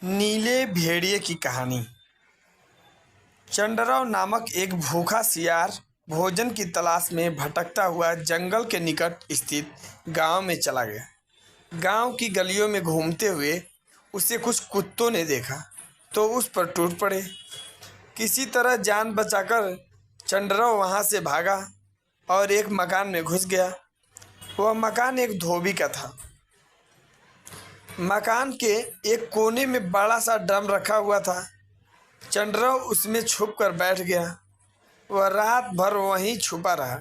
नीले भेड़िए की कहानी। चंडराव नामक एक भूखा सियार भोजन की तलाश में भटकता हुआ जंगल के निकट स्थित गांव में चला गया। गांव की गलियों में घूमते हुए उसे कुछ कुत्तों ने देखा तो उस पर टूट पड़े। किसी तरह जान बचाकर चंडराव वहां से भागा और एक मकान में घुस गया। वह मकान एक धोबी का था। मकान के एक कोने में बड़ा सा ड्रम रखा हुआ था। चंडराव उसमें छुप कर बैठ गया। वह रात भर वहीं छुपा रहा।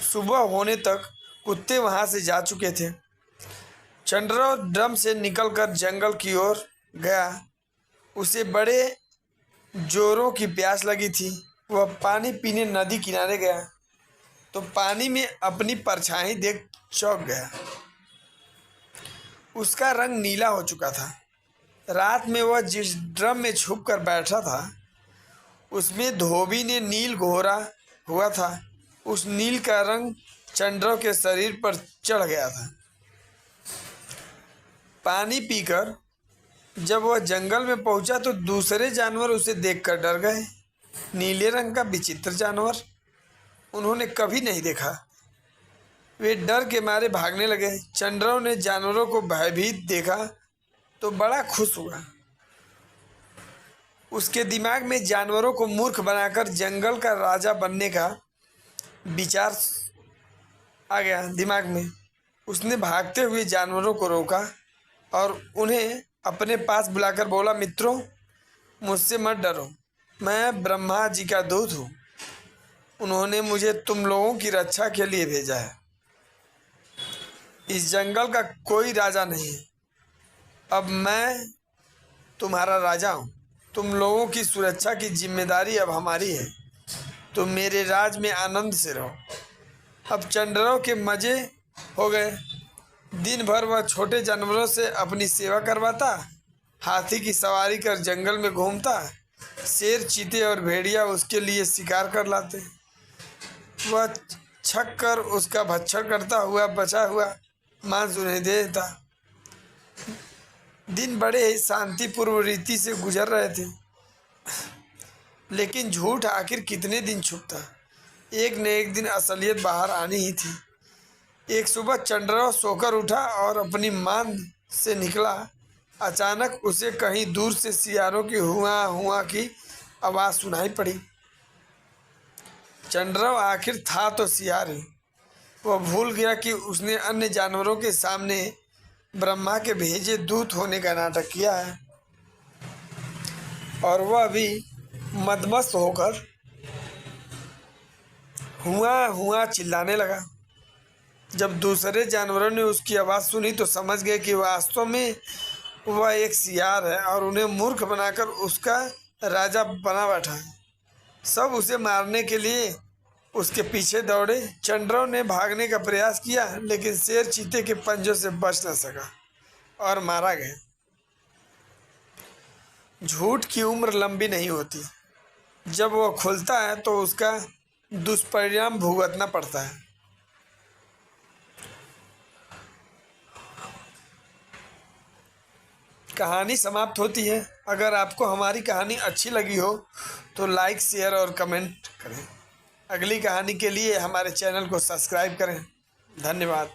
सुबह होने तक कुत्ते वहां से जा चुके थे। चंडराव ड्रम से निकलकर जंगल की ओर गया। उसे बड़े जोरों की प्यास लगी थी। वह पानी पीने नदी किनारे गया तो पानी में अपनी परछाई देख चौंक गया। उसका रंग नीला हो चुका था। रात में वह जिस ड्रम में छुप कर बैठा था उसमें धोबी ने नील घोरा हुआ था। उस नील का रंग चंडराव के शरीर पर चढ़ गया था। पानी पीकर जब वह जंगल में पहुंचा तो दूसरे जानवर उसे देखकर डर गए। नीले रंग का विचित्र जानवर उन्होंने कभी नहीं देखा। वे डर के मारे भागने लगे। चंडराव ने जानवरों को भयभीत देखा तो बड़ा खुश हुआ। उसके दिमाग में जानवरों को मूर्ख बनाकर जंगल का राजा बनने का विचार आ गया दिमाग में। उसने भागते हुए जानवरों को रोका और उन्हें अपने पास बुलाकर बोला, मित्रों, मुझसे मत डरो, मैं ब्रह्मा जी का दूत हूँ। उन्होंने मुझे तुम लोगों की रक्षा के लिए भेजा है। इस जंगल का कोई राजा नहीं है, अब मैं तुम्हारा राजा हूँ। तुम लोगों की सुरक्षा की जिम्मेदारी अब हमारी है। तुम मेरे राज में आनंद से रहो। अब चंडराव के मज़े हो गए। दिन भर वह छोटे जानवरों से अपनी सेवा करवाता, हाथी की सवारी कर जंगल में घूमता। शेर, चीते और भेड़िया उसके लिए शिकार कर लाते। वह छक कर उसका भक्षण करता हुआ बचा हुआ मांस उन्हें दे देता। दिन बड़े ही शांतिपूर्व रीति से गुजर रहे थे। लेकिन झूठ आखिर कितने दिन छुपता। एक न एक दिन असलियत बाहर आनी ही थी। एक सुबह चंडराव सोकर उठा और अपनी मांद से निकला। अचानक उसे कहीं दूर से सियारों की हुआ हुआ की आवाज़ सुनाई पड़ी। चंडराव आखिर था तो सियार ही। वह भूल गया कि उसने अन्य जानवरों के सामने ब्रह्मा के भेजे दूत होने का नाटक किया है और वह भी मदमस्त होकर हुआ हुआ चिल्लाने लगा। जब दूसरे जानवरों ने उसकी आवाज़ सुनी तो समझ गए कि वास्तव में वह एक सियार है और उन्हें मूर्ख बनाकर उसका राजा बना बैठा है। सब उसे मारने के लिए उसके पीछे दौड़े। चंडराव ने भागने का प्रयास किया लेकिन शेर चीते के पंजों से बच न सका और मारा गया। झूठ की उम्र लंबी नहीं होती। जब वह खुलता है तो उसका दुष्परिणाम भुगतना पड़ता है। कहानी समाप्त होती है। अगर आपको हमारी कहानी अच्छी लगी हो तो लाइक, शेयर और कमेंट करें। अगली कहानी के लिए हमारे चैनल को सब्सक्राइब करें। धन्यवाद।